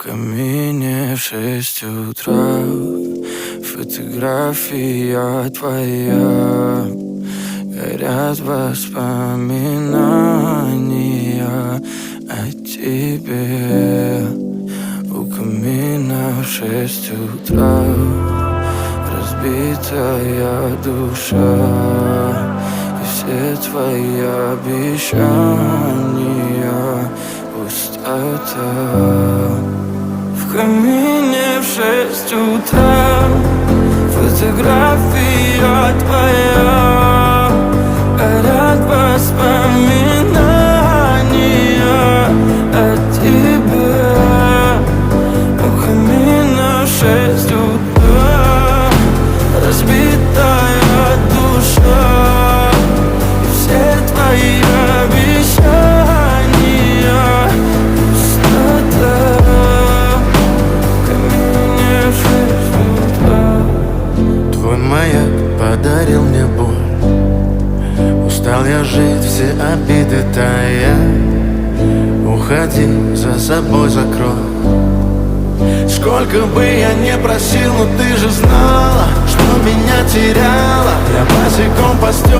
камине в 6 утра фотография твоя. Горят воспоминания о тебе. У камина в 6 утра разбитая душа, и все твои обещания пустота. В камине в 6 утра фотография твоя. Горят воспоминания о тебе. У камина в 6 утра разбитая душа, и все твои обещания пустота. В камине в 6 утра. Твой маяк подарил мне боль. Устал я жить, все обиды тая. Уходи, за собой закрой. Сколько бы я не просил, но ты же знала, что меня теряла. Я босиком по стеклам.